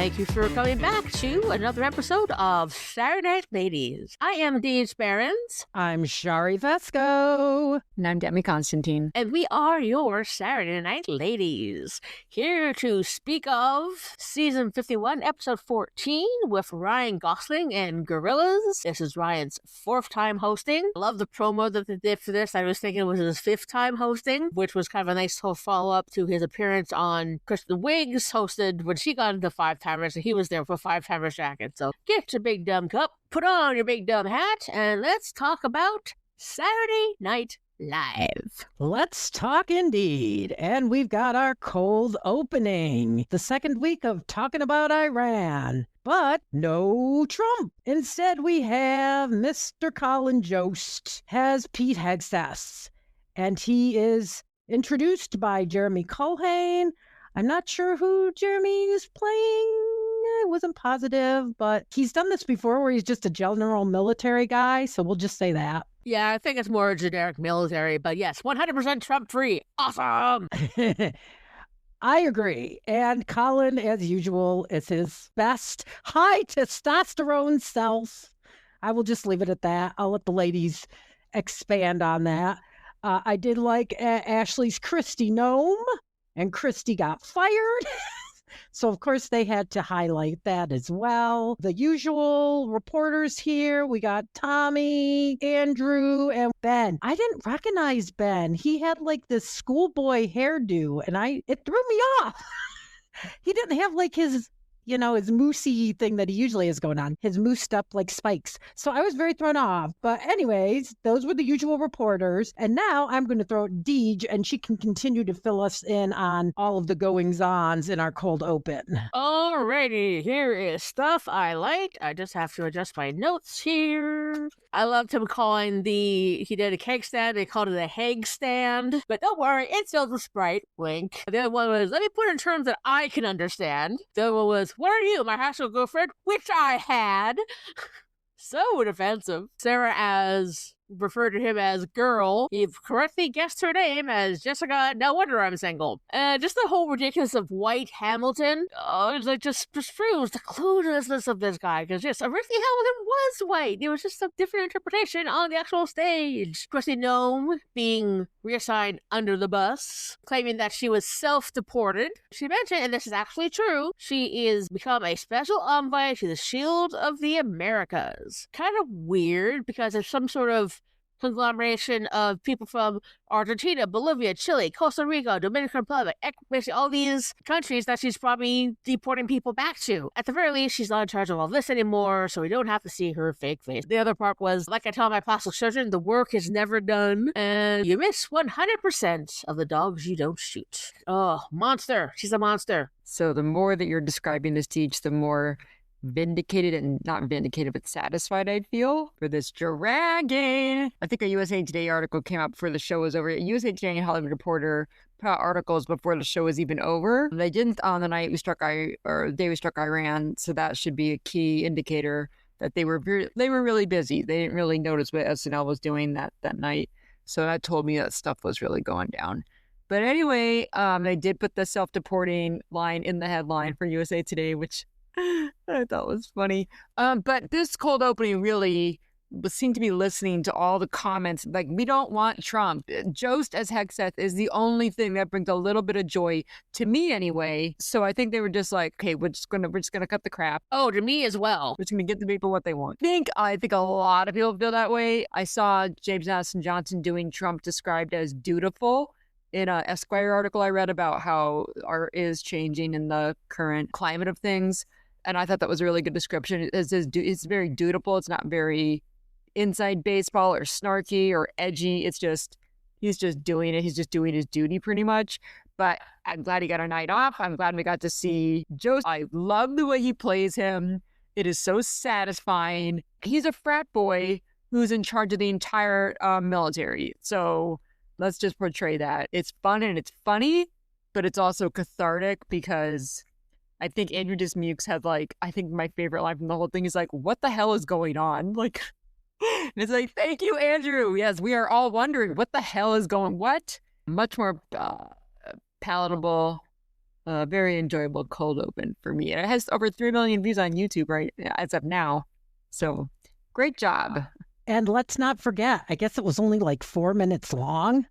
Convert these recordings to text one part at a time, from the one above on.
Thank you for coming back to another episode of Saturday Night Ladies. I am Dean Sparrons. I'm Shari Vesco. And I'm Demi Constantine. And we are your Saturday Night Ladies. Here to speak of Season 51, Episode 14 with Ryan Gosling and Gorillas. This is Ryan's 4th time hosting. I love the promo that they did for this. I was thinking it was his 5th time hosting, which was kind of a nice follow-up to his appearance on Kristen Wiig's hosted when she got into 5-timers, and he was there for 5-timers jacket. So get your big dumb cup, put on your big dumb hat, and let's talk about Saturday Night Live. Let's talk indeed. And we've got our cold opening. The second week of talking about Iran. But no Trump. Instead, we have Mr. Colin Jost has Pete Hegseth. And he is introduced by Jeremy Culhane. I'm not sure who Jeremy is playing. I wasn't positive, but he's done this before where he's just a general military guy. So we'll just say that. Yeah, I think it's more generic military, but yes, 100% Trump-free. Awesome! I agree. And Colin, as usual, is his best high testosterone self. I will just leave it at that. I'll let the ladies expand on that. I did like Ashley's Christy Gnome, and Christy got fired. So, of course, they had to highlight that as well. The usual reporters here, we got Tommy, Andrew, and Ben. I didn't recognize Ben. He had like this schoolboy hairdo, and it threw me off. He didn't have like his moosey thing that he usually has going on, his moosed up like spikes. So I was very thrown off. But anyways, those were the usual reporters. And now I'm going to throw it Deej, and she can continue to fill us in on all of the goings-ons in our cold open. Alrighty, here is stuff I liked. I just have to adjust my notes here. I loved him calling he did a cake stand, they called it a Hague stand. But don't worry, it's filled with Sprite, wink. The other one was, let me put it in terms that I can understand. The other one was, what are you, my high school girlfriend? Which I had. So defensive. Sarah referred to him as girl. You've correctly guessed her name as Jessica. No wonder I'm single. Just the whole ridiculous of white Hamilton. It just proves the cluelessness of this guy. Because yes, originally Hamilton was white. It was just a different interpretation on the actual stage. Christy Gnome being reassigned under the bus, claiming that she was self-deported. She mentioned, and this is actually true, she is become a special envoy to the Shield of the Americas. Kind of weird because it's some sort of conglomeration of people from Argentina, Bolivia, Chile, Costa Rica, Dominican Republic, basically all these countries that she's probably deporting people back to. At the very least, she's not in charge of all this anymore, so we don't have to see her fake face. The other part was, like I tell my plastic children, the work is never done, and you miss 100% of the dogs you don't shoot. Oh, monster. She's a monster. So the more that you're describing this, Teach, the more vindicated and not vindicated, but satisfied I'd feel for this dragging. I think a USA Today article came out before the show was over. USA Today and Hollywood Reporter put out articles before the show was even over. They didn't on the day we struck Iran, so that should be a key indicator that they were really busy. They didn't really notice what SNL was doing that night, so that told me that stuff was really going down. But anyway, they did put the self-deporting line in the headline for USA Today, which I thought was funny. But this cold opening really seemed to be listening to all the comments. Like, we don't want Trump. Jost as Hegseth is the only thing that brings a little bit of joy to me anyway. So I think they were just like, okay, we're just gonna cut the crap. Oh, to me as well. We're just gonna get the people what they want. I think a lot of people feel that way. I saw James Madison Johnson doing Trump described as dutiful in an Esquire article I read about how art is changing in the current climate of things. And I thought that was a really good description. It's very dutiful. It's not very inside baseball or snarky or edgy. It's just, he's just doing it. He's just doing his duty pretty much. But I'm glad he got a night off. I'm glad we got to see Joe. I love the way he plays him. It is so satisfying. He's a frat boy who's in charge of the entire military. So let's just portray that. It's fun and it's funny, but it's also cathartic because I think Andrew Dismukes had I think my favorite line from the whole thing is like, what the hell is going on? Like, and it's like, thank you, Andrew. Yes, we are all wondering what the hell is going, what? Much more palatable a very enjoyable cold open for me. And it has over 3 million views on YouTube right as of now. So great job. And let's not forget, I guess it was only like 4 minutes long.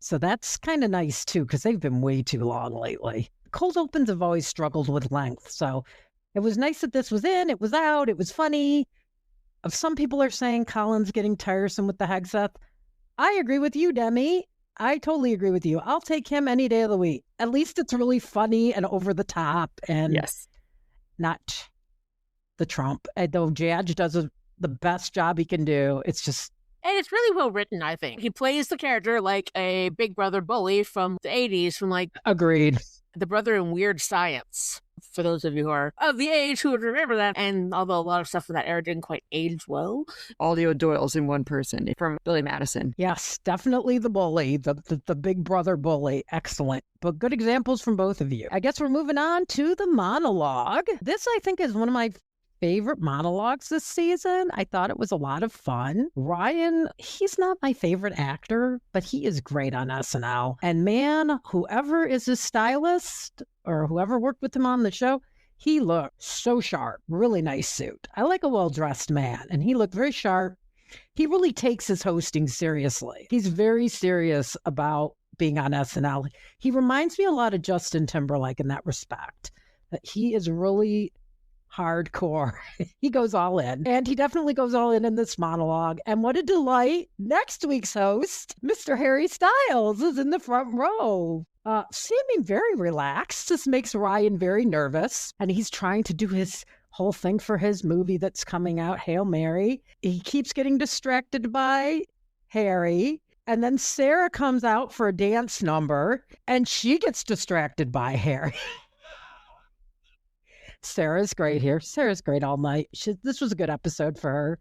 So that's kind of nice too, because they've been way too long lately. Cold opens have always struggled with length. So it was nice that this was in, it was out, it was funny. Some people are saying Colin's getting tiresome with the Hegseth. I agree with you, Demi. I totally agree with you. I'll take him any day of the week. At least it's really funny and over the top and not the Trump. Though Judge does the best job he can do. It's just... And it's really well written, I think. He plays the character like a Big Brother bully from the 80s, from like... Agreed. The brother in Weird Science, for those of you who are of the age who would remember that. And although a lot of stuff from that era didn't quite age well. All the O'Doyles in one person from Billy Madison. Yes, definitely the bully, the Big Brother bully. Excellent. But good examples from both of you. I guess we're moving on to the monologue. This, I think, is one of my favorite monologues this season. I thought it was a lot of fun. Ryan, he's not my favorite actor, but he is great on SNL. And man, whoever is his stylist or whoever worked with him on the show, he looked so sharp. Really nice suit. I like a well-dressed man, and he looked very sharp. He really takes his hosting seriously. He's very serious about being on SNL. He reminds me a lot of Justin Timberlake in that respect. That he is really hardcore. He goes all in. And he definitely goes all in this monologue. And what a delight. Next week's host, Mr. Harry Styles, is in the front row. Seeming very relaxed. This makes Ryan very nervous. And he's trying to do his whole thing for his movie that's coming out, Hail Mary. He keeps getting distracted by Harry. And then Sarah comes out for a dance number, and she gets distracted by Harry. Sarah's great here. Sarah's great all night. This was a good episode for her.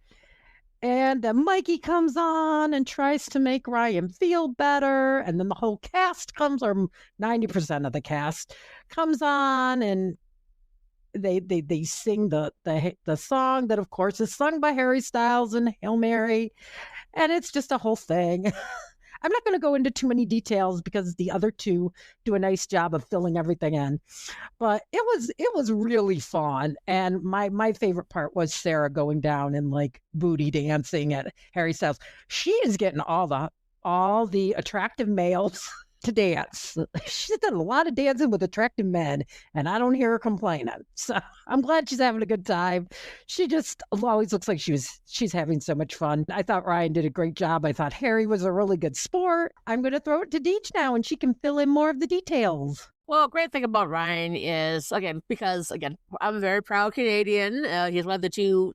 And then Mikey comes on and tries to make Ryan feel better. And then the whole cast comes, or 90% of the cast comes on, and they sing the song that, of course, is sung by Harry Styles and Hail Mary. And it's just a whole thing. I'm not going to go into too many details because the other two do a nice job of filling everything in. But it was really fun. And my favorite part was Sarah going down and like booty dancing at Harry Styles. She is getting all the attractive males to dance. She's done a lot of dancing with attractive men, and I don't hear her complaining. So I'm glad she's having a good time. She just always looks like she's having so much fun. I thought Ryan did a great job. I thought Harry was a really good sport. I'm going to throw it to Deej now, and she can fill in more of the details. Well, great thing about Ryan is, because I'm a very proud Canadian. He's led the two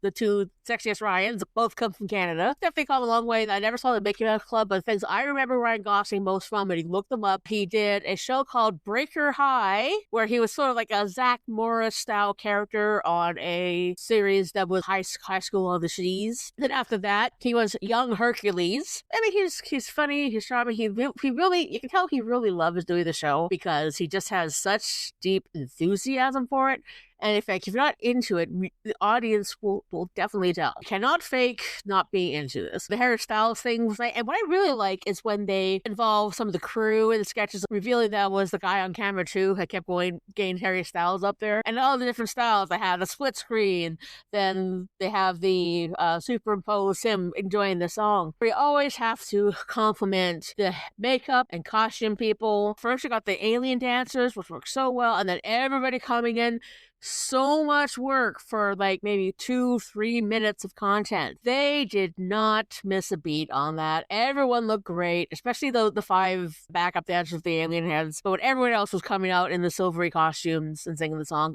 sexiest Ryans, both come from Canada. Definitely come a long way. I never saw the Mickey Mouse Club, but the things I remember Ryan Gosling most from, and he looked them up. He did a show called Breaker High, where he was sort of like a Zach Morris style character on a series that was high school on the seas. Then after that, he was Young Hercules. I mean, he's funny, he's charming. He really, you can tell he really loves doing the show because he just has such deep enthusiasm for it. And in fact, if you're not into it, the audience will definitely tell. You cannot fake not being into this. The Harry Styles thing was like, and what I really like is when they involve some of the crew in the sketches, revealing that was the guy on camera too, who kept getting Harry Styles up there. And all the different styles. They have the split screen, then they have the superimpose him enjoying the song. We always have to compliment the makeup and costume people. First, you got the alien dancers, which work so well, and then everybody coming in. So much work for like maybe 2-3 minutes of content. They did not miss a beat on that. Everyone looked great, especially the 5 backup dancers with the alien heads. But when everyone else was coming out in the silvery costumes and singing the song,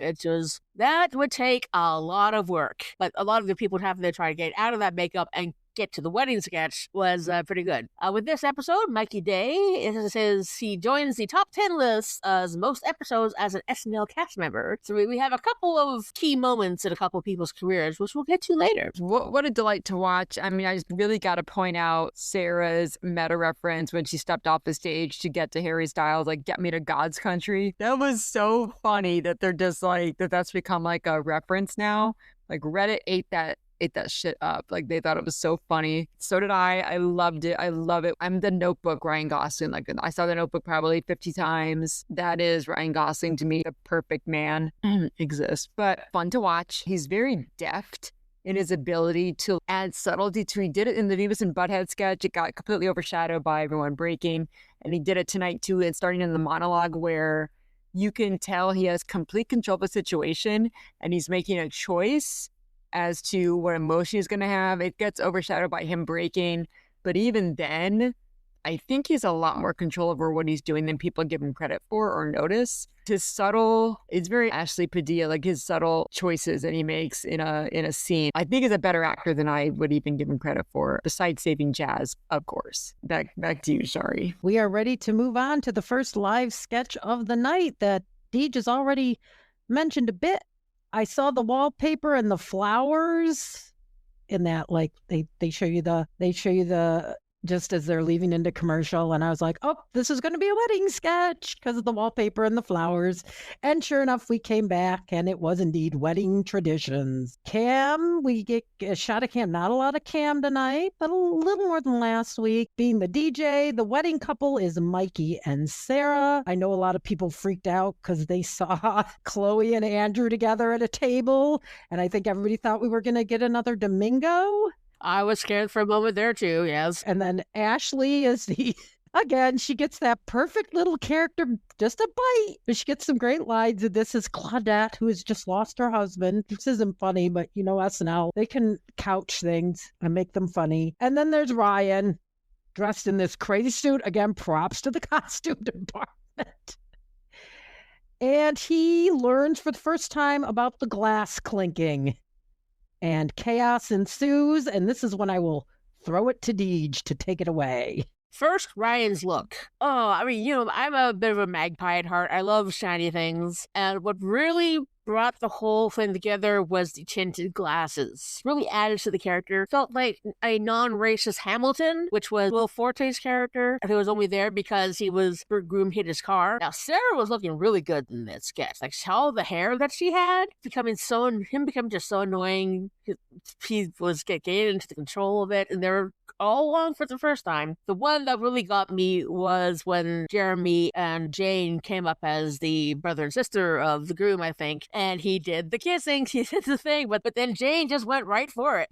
that would take a lot of work. But a lot of the people having to try to get out of that makeup and get to the wedding sketch was pretty good. With this episode, Mikey Day, he joins the top 10 list as most episodes as an SNL cast member. So we have a couple of key moments in a couple of people's careers, which we'll get to later. What a delight to watch. I mean, I just really got to point out Sarah's meta reference when she stepped off the stage to get to Harry Styles, like, get me to God's country. That was so funny that they're just like, that's become like a reference now. Like Reddit ate ate that shit up. Like, they thought it was so funny. So did I. I loved it. I love it. I'm the Notebook Ryan Gosling. Like, I saw the Notebook probably 50 times. That is Ryan Gosling to me. The perfect man exists, but fun to watch. He's very deft in his ability to add subtlety to. He did it in the Beavis and Butthead sketch. It got completely overshadowed by everyone breaking. And he did it tonight too. And starting in the monologue where you can tell he has complete control of the situation and he's making a choice as to what emotion he's going to have. It gets overshadowed by him breaking. But even then, I think he's a lot more control over what he's doing than people give him credit for or notice. His subtle, it's very Ashley Padilla, like his subtle choices that he makes in a scene. I think he's a better actor than I would even give him credit for, besides Saving Jazz, of course. Back to you, Shari. We are ready to move on to the first live sketch of the night that Deej has already mentioned a bit. I saw the wallpaper and the flowers in that, like they show you the just as they're leaving into commercial. And I was like, oh, this is going to be a wedding sketch because of the wallpaper and the flowers. And sure enough, we came back and it was indeed wedding traditions. Cam, we get a shot of Cam. Not a lot of Cam tonight, but a little more than last week. Being the DJ, the wedding couple is Mikey and Sarah. I know a lot of people freaked out because they saw Chloe and Andrew together at a table. And I think everybody thought we were going to get another Domingo. I was scared for a moment there too, yes. And then Ashley is again, she gets that perfect little character, just a bite. But she gets some great lines. And this is Claudette, who has just lost her husband. This isn't funny, but you know, SNL, they can couch things and make them funny. And then there's Ryan, dressed in this crazy suit. Again, props to the costume department. And he learns for the first time about the glass clinking. And chaos ensues, and this is when I will throw it to Deej to take it away. First, Ryan's look. Oh, I mean, you know, I'm a bit of a magpie at heart. I love shiny things. And what really brought the whole thing together was the tinted glasses. Really added to the character. Felt like a non-racist Hamilton, which was Will Forte's character. It was only there because her groom hit his car. Now, Sarah was looking really good in that sketch. Like, all the hair that she had, becoming just so annoying. He was getting into the control of it, and they were all along for the first time. The one that really got me was when Jeremy and Jane came up as the brother and sister of the groom, I think, and he did the kissing, he did the thing, but then Jane just went right for it.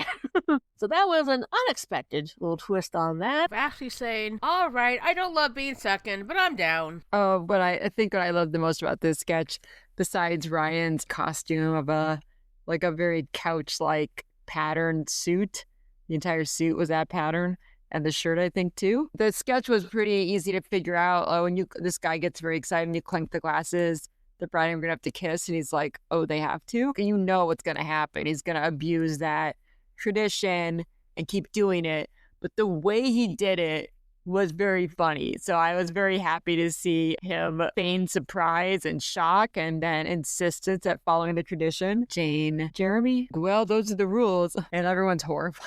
So that was an unexpected little twist on that. Ashley saying, all right, I don't love being second, but I'm down. Oh, but I think what I love the most about this sketch, besides Ryan's costume of a very couch-like patterned suit, the entire suit was that pattern, and the shirt, I think, too. The sketch was pretty easy to figure out. Oh, when this guy gets very excited and you clink the glasses, the bride and groom are going to have to kiss, and he's like, oh, they have to? And you know what's going to happen. He's going to abuse that tradition and keep doing it. But the way he did it was very funny. So I was very happy to see him feign surprise and shock and then insistence at following the tradition. Jane, Jeremy, well, those are the rules. And everyone's horrified.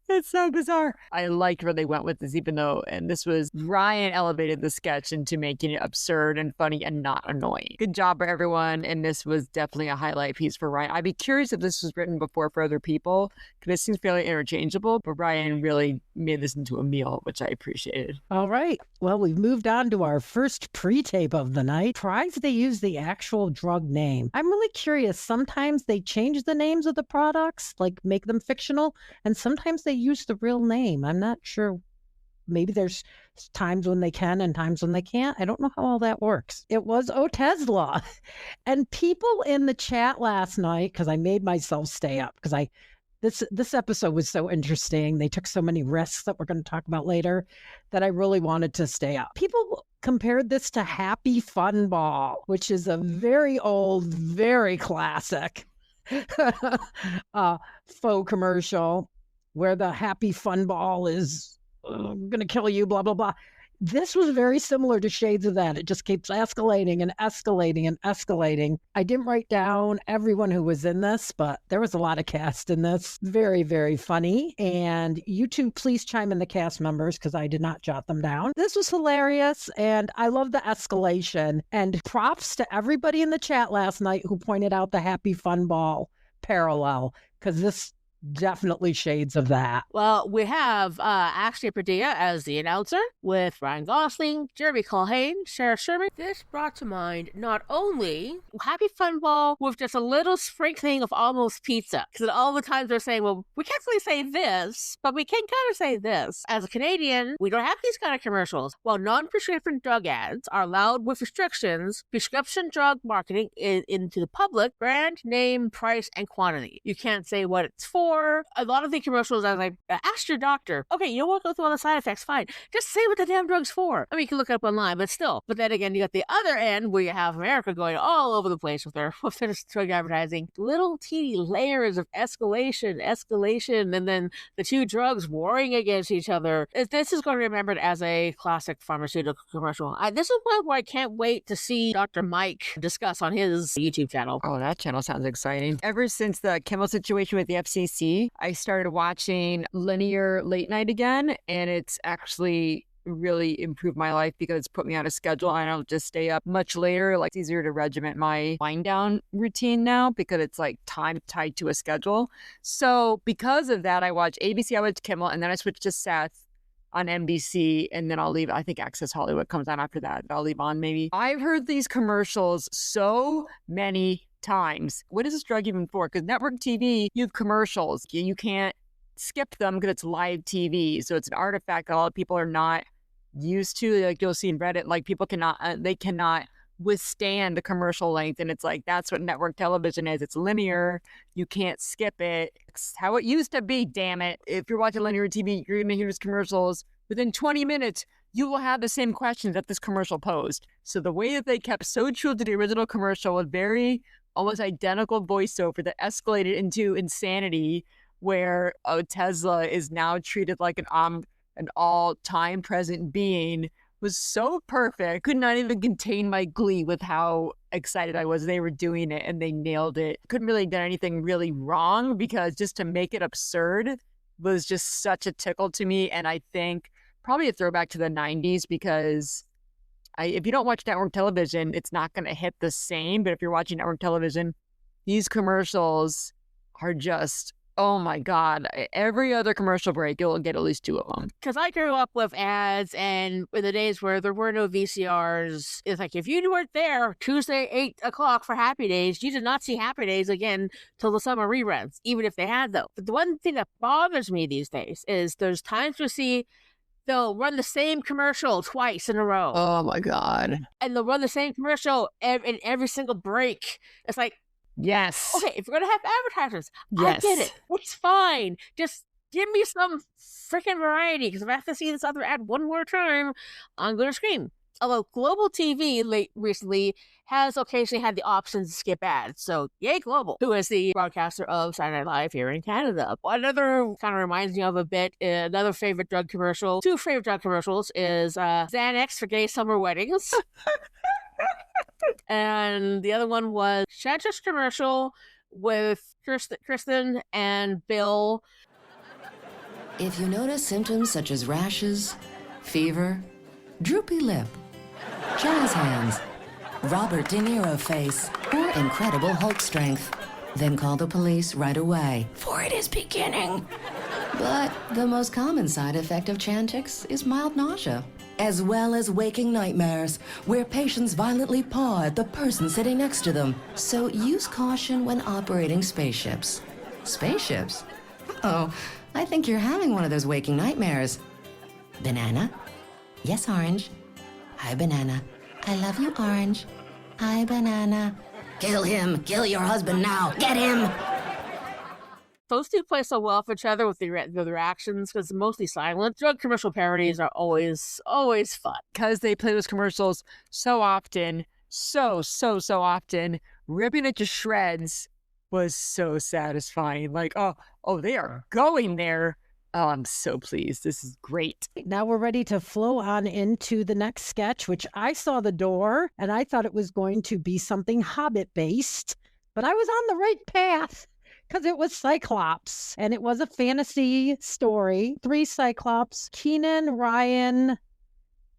It's so bizarre. I liked where they went with this, even though, and this was, Ryan elevated the sketch into making it absurd and funny and not annoying. Good job for everyone. And this was definitely a highlight piece for Ryan. I'd be curious if this was written before for other people, because it seems fairly interchangeable, but Ryan really made this into a meal, which I appreciated. All right. Well, we've moved on to our first pre-tape of the night. Surprised they use the actual drug name. I'm really curious. Sometimes they change the names of the products, like make them fictional, and sometimes they use the real name. I'm not sure. Maybe there's times when they can and times when they can't. I don't know how all that works. It was Tesla. And people in the chat last night, because I made myself stay up, because this episode was so interesting. They took so many risks that we're going to talk about later that I really wanted to stay up. People compared this to Happy Fun Ball, which is a very old, very classic faux commercial where the Happy Fun Ball is going to kill you, blah, blah, blah. This was very similar to shades of that. It just keeps escalating and escalating and escalating. I didn't write down everyone who was in this, but there was a lot of cast in this. Very, very funny. And you two, please chime in the cast members because I did not jot them down. This was hilarious, and I love the escalation. And props to everybody in the chat last night who pointed out the Happy Fun Ball parallel, because this definitely shades of that. Well, we have Ashley Padilla as the announcer with Ryan Gosling, Jeremy Culhane, Sarah Sherman. This brought to mind not only Happy Fun Ball with just a little sprinkling of almost pizza. Because all the times they're saying, well, we can't really say this, but we can kind of say this. As a Canadian, we don't have these kind of commercials. While non-prescription drug ads are allowed with restrictions, prescription drug marketing is into the public, brand, name, price, and quantity. You can't say what it's for. A lot of the commercials, I was like, ask your doctor. Okay, you don't want to go through all the side effects, fine. Just say what the damn drug's for. I mean, you can look it up online, but still. But then again, you got the other end where you have America going all over the place with their drug advertising. Little teeny layers of escalation, and then the two drugs warring against each other. This is going to be remembered as a classic pharmaceutical commercial. This is one where I can't wait to see Dr. Mike discuss on his YouTube channel. Oh, that channel sounds exciting. Ever since the Kimmel situation with the FCC, I started watching linear late night again, and it's actually really improved my life because it's put me on a schedule. I don't just stay up much later. Like, it's easier to regiment my wind down routine now because it's like time tied to a schedule. So because of that, I watch ABC, I watch Kimmel, and then I switch to Seth on NBC, and then I'll leave. I think Access Hollywood comes on after that. I'll leave on maybe. I've heard these commercials so many times. What is this drug even for? Because network TV, you have commercials. You can't skip them because it's live TV. So it's an artifact that a lot of people are not used to. Like, you'll see in Reddit, like, people cannot withstand the commercial length. And it's like, that's what network television is. It's linear. You can't skip it. It's how it used to be, damn it. If you're watching linear TV, you're going to hear these commercials. Within 20 minutes, you will have the same questions that this commercial posed. So the way that they kept so true to the original commercial with very almost identical voiceover that escalated into insanity, where Tesla is now treated like an all-time present being, was so perfect. Could not even contain my glee with how excited I was they were doing it, and they nailed it. Couldn't really get anything really wrong, because just to make it absurd was just such a tickle to me. And I think probably a throwback to the 90s, because if you don't watch network television, it's not going to hit the same. But if you're watching network television, these commercials are just, oh my God. Every other commercial break, you'll get at least two of them. Because I grew up with ads, and in the days where there were no VCRs, it's like, if you weren't there Tuesday, 8 o'clock for Happy Days, you did not see Happy Days again till the summer reruns, even if they had them. But the one thing that bothers me these days is there's times we see they'll run the same commercial twice in a row. Oh my God. And they'll run the same commercial in every single break. It's like, yes. Okay, if you're going to have advertisers, yes. I get it. It's fine. Just give me some freaking variety, because if I have to see this other ad one more time, I'm going to scream. Although Global TV recently has occasionally had the option to skip ads. So, yay, Global, who is the broadcaster of Saturday Night Live here in Canada. Another kind of reminds me of a bit, another favorite drug commercial, two favorite drug commercials is Xanax for gay summer weddings. And the other one was Chandra's commercial with Kristen and Bill. If you notice symptoms such as rashes, fever, droopy lip, jazz hands, Robert De Niro face, or incredible Hulk strength, then call the police right away, for it is beginning. But the most common side effect of Chantix is mild nausea, as well as waking nightmares, where patients violently paw at the person sitting next to them. So use caution when operating spaceships. Spaceships? Oh, I think you're having one of those waking nightmares. Banana? Yes, Orange. Hi, Banana. I love you, Orange. Hi, Banana. Kill him. Kill your husband now. Get him. Those two play so well for each other with their reactions, because it's mostly silent. Drug commercial parodies are always fun. Because they play those commercials so often, so often, ripping it to shreds was so satisfying. Like, oh, they are going there. Oh, I'm so pleased. This is great. Now we're ready to flow on into the next sketch, which I saw the door and I thought it was going to be something Hobbit-based, but I was on the right path because it was Cyclops, and it was a fantasy story. 3 Cyclops, Keenan, Ryan,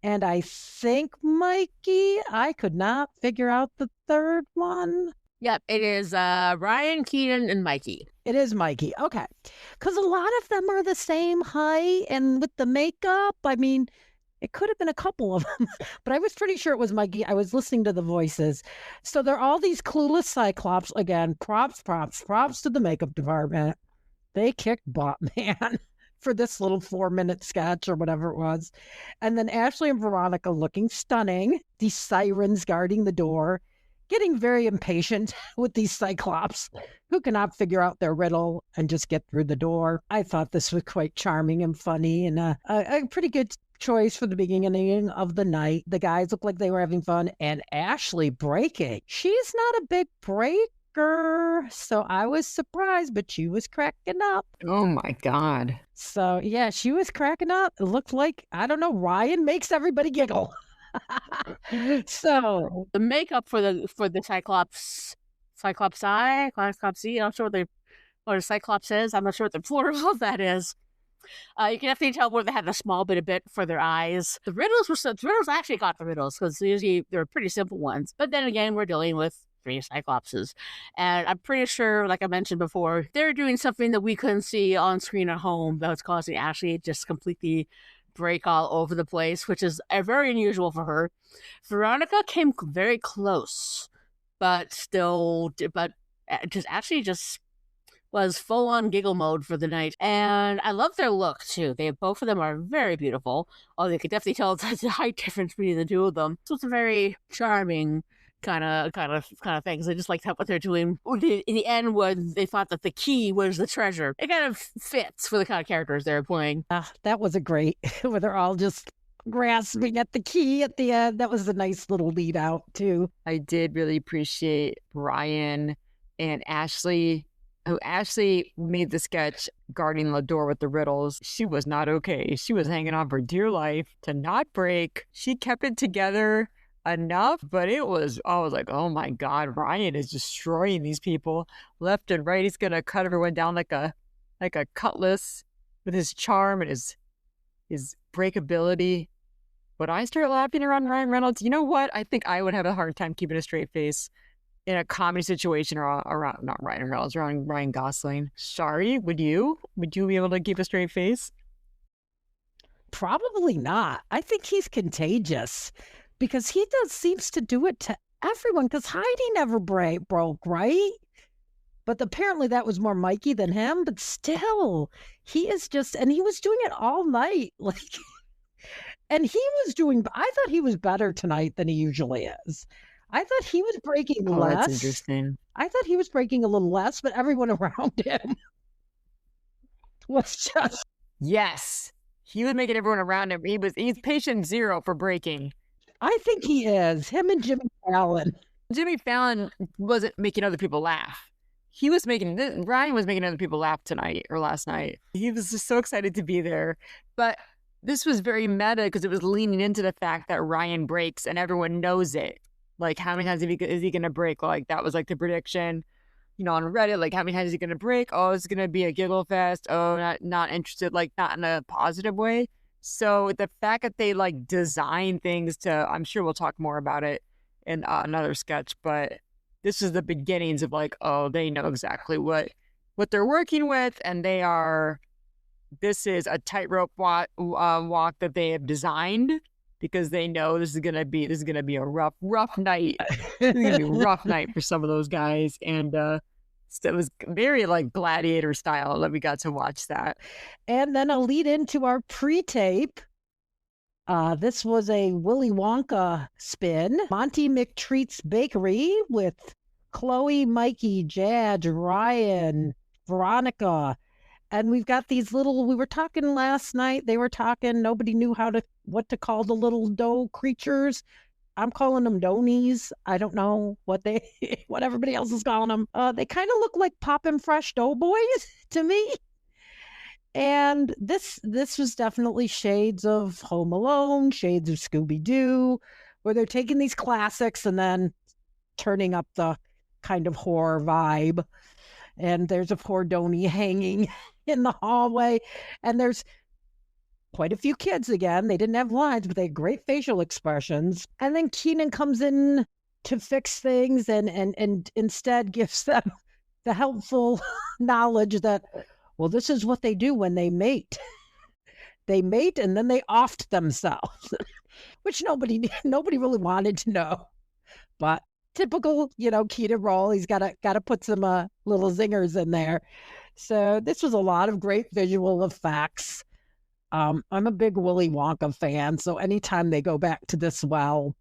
and I think Mikey. I could not figure out the third one. Yep, it is Ryan, Keenan, and Mikey. It is Mikey. Okay. Because a lot of them are the same height, and with the makeup, I mean, it could have been a couple of them, but I was pretty sure it was Mikey. I was listening to the voices. So they're all these clueless Cyclops. Again, props to the makeup department. They kicked butt, man, for this little 4-minute sketch or whatever it was. And then Ashley and Veronica looking stunning. These sirens guarding the door, getting very impatient with these Cyclops who cannot figure out their riddle and just get through the door. I thought this was quite charming and funny, and a pretty good choice for the beginning of the night. The guys look like they were having fun, and Ashley breaking. She's not a big breaker, so I was surprised, but she was cracking up. Oh my God. So yeah, she was cracking up. It looked like, I don't know, Ryan makes everybody giggle. So The makeup for the Cyclops eye, Cyclops E, I'm not sure what a Cyclops is. I'm not sure what the plural of that is. You can definitely tell where they had a small bit for their eyes. The riddles actually got the riddles, because usually they're pretty simple ones. But then again, we're dealing with 3 Cyclopses. And I'm pretty sure, like I mentioned before, they're doing something that we couldn't see on screen at home that was causing Ashley just completely break all over the place, which is very unusual for her. Veronica came very close, but just was full on giggle mode for the night. And I love their look too. Both of them are very beautiful. Although you could definitely tell the height difference between the two of them. So it's a very charming kind of things. I just like what they're doing in the end when they thought that the key was the treasure. It kind of fits for the kind of characters they're playing. That was a great, where they're all just grasping at the key at the end. That was a nice little lead out too. I did really appreciate Brian and Ashley, who Ashley made the sketch guarding the door with the riddles. She was not okay. She was hanging on for dear life to not break. She kept it together enough, but I was like, oh my God, Ryan is destroying these people left and right. He's gonna cut everyone down like a cutlass with his charm and his breakability. But I start laughing around Ryan Reynolds. You know what? I think I would have a hard time keeping a straight face in a comedy situation around not Ryan Reynolds, around Ryan Gosling. Sorry, would you be able to keep a straight face? Probably not. I think he's contagious, because he seems to do it to everyone, because Heidi never broke, right? But apparently that was more Mikey than him. But still, he is just, and he was doing it all night. Like, and I thought he was better tonight than he usually is. I thought he was breaking less. That's interesting. I thought he was breaking a little less, but everyone around him was just. Yes. He was making everyone around him. He's patient zero for breaking. I think he is. Him and Jimmy Fallon. Jimmy Fallon wasn't making other people laugh. Ryan was making other people laugh tonight or last night. He was just so excited to be there. But this was very meta, because it was leaning into the fact that Ryan breaks and everyone knows it. Like, how many times is he going to break? Like, that was like the prediction, on Reddit. Like, how many times is he going to break? Oh, it's going to be a giggle fest. Oh, not interested. Like, not in a positive way. So the fact that they like design things I'm sure we'll talk more about it in another sketch, but this is the beginnings of like, oh, they know exactly what they're working with, and this is a tightrope walk that they have designed, because they know this is gonna be a rough night. It's gonna be a rough night for some of those guys, and it was very like Gladiator style that we got to watch that. And then a lead into our pre-tape. This was a Willy Wonka spin. Monty McTreat's Bakery with Chloe, Mikey, Jadge, Ryan, Veronica. And we've got these we were talking last night. They were talking, nobody knew what to call the little dough creatures. I'm calling them Donies. I don't know what everybody else is calling them. They kind of look like Poppin' Fresh Doughboys to me. And this was definitely shades of Home Alone, shades of Scooby-Doo, where they're taking these classics and then turning up the kind of horror vibe. And there's a poor Donie hanging in the hallway. And there's quite a few kids again. They didn't have lines, but they had great facial expressions. And then Keenan comes in to fix things and instead gives them the helpful knowledge that, well, this is what they do when they mate. They mate and then they oft themselves, which nobody really wanted to know. But typical, Keita role. He's got to put some little zingers in there. So this was a lot of great visual effects. I'm a big Willy Wonka fan, so anytime they go back to this well,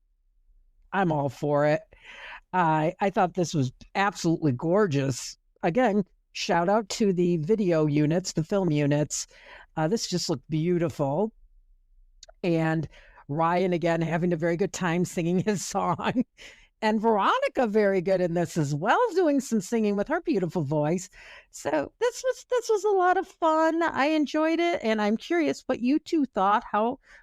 I'm all for it. I thought this was absolutely gorgeous. Again, shout out to the video units, the film units. This just looked beautiful. And Ryan, again, having a very good time singing his song. And Veronica, very good in this as well, doing some singing with her beautiful voice. So this was a lot of fun. I enjoyed it. And I'm curious what you two thought.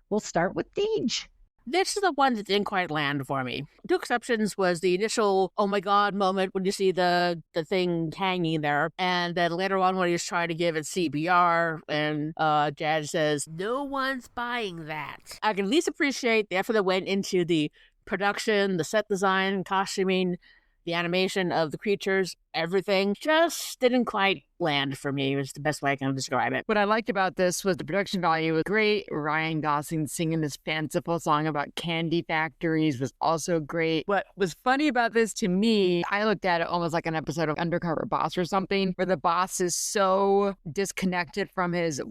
We'll start with Deej. This is the one that didn't quite land for me. Two exceptions was the initial, oh my god moment when you see the thing hanging there. And then later on when he's trying to give it CPR and Jazz says, no one's buying that. I can at least appreciate the effort that went into the production, the set design, costuming, the animation of the creatures, everything just didn't quite land for me. It was the best way I can describe it. What I liked about this was the production value was great. Ryan Gosling singing this fanciful song about candy factories was also great. What was funny about this to me, I looked at it almost like an episode of Undercover Boss or something, where the boss is so disconnected from his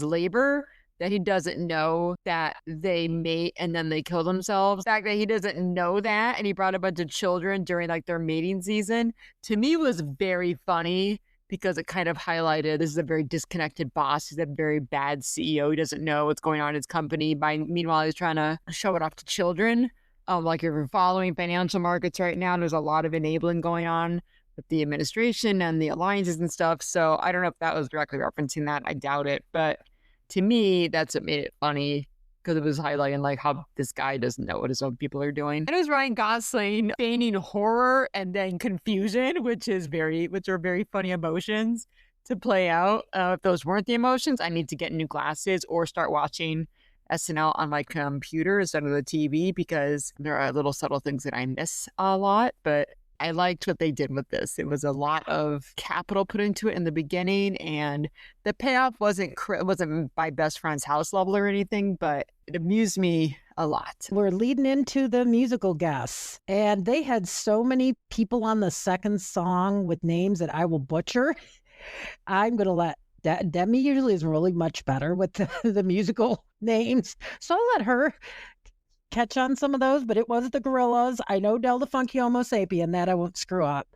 labor that he doesn't know that they mate and then they kill themselves. The fact that he doesn't know that and he brought a bunch of children during like their mating season, to me was very funny because it kind of highlighted this is a very disconnected boss. He's a very bad CEO. He doesn't know what's going on in his company. Meanwhile, he's trying to show it off to children. Like if you're following financial markets right now, there's a lot of enabling going on with the administration and the alliances and stuff. So I don't know if that was directly referencing that. I doubt it. But to me, that's what made it funny because it was highlighting like how this guy doesn't know what his own people are doing. And it was Ryan Gosling feigning horror and then confusion, which are very funny emotions to play out. If those weren't the emotions, I need to get new glasses or start watching SNL on my computer instead of the TV because there are little subtle things that I miss a lot. But I liked what they did with this. It was a lot of capital put into it in the beginning, and the payoff wasn't by best friend's house level or anything, but it amused me a lot. We're leading into the musical guests, and they had so many people on the second song with names that I will butcher. I'm going to let Demi usually is really much better with the musical names, so I'll let her catch on some of those, but it was the Gorillas. I know Del the Funky Homo Sapien, that I won't screw up.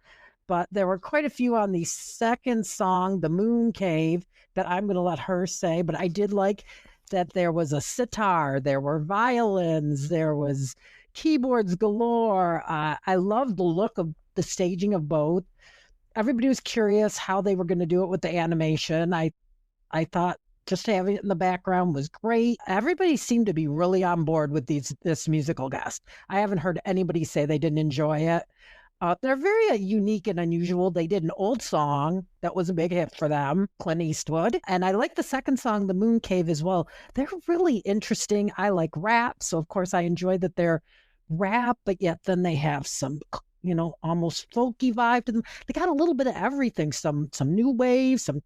But there were quite a few on the second song, The Moon Cave, that I'm going to let her say. But I did like that there was a sitar, there were violins, there was keyboards galore. I loved the look of the staging of both. Everybody was curious how they were going to do it with the animation. I thought just having it in the background was great. Everybody seemed to be really on board with this musical guest. I haven't heard anybody say they didn't enjoy it. They're very unique and unusual. They did an old song that was a big hit for them, Clint Eastwood. And I like the second song, The Moon Cave, as well. They're really interesting. I like rap. So, of course, I enjoy that they're rap, but yet then they have some, almost folky vibe to them. They got a little bit of everything, some new wave, some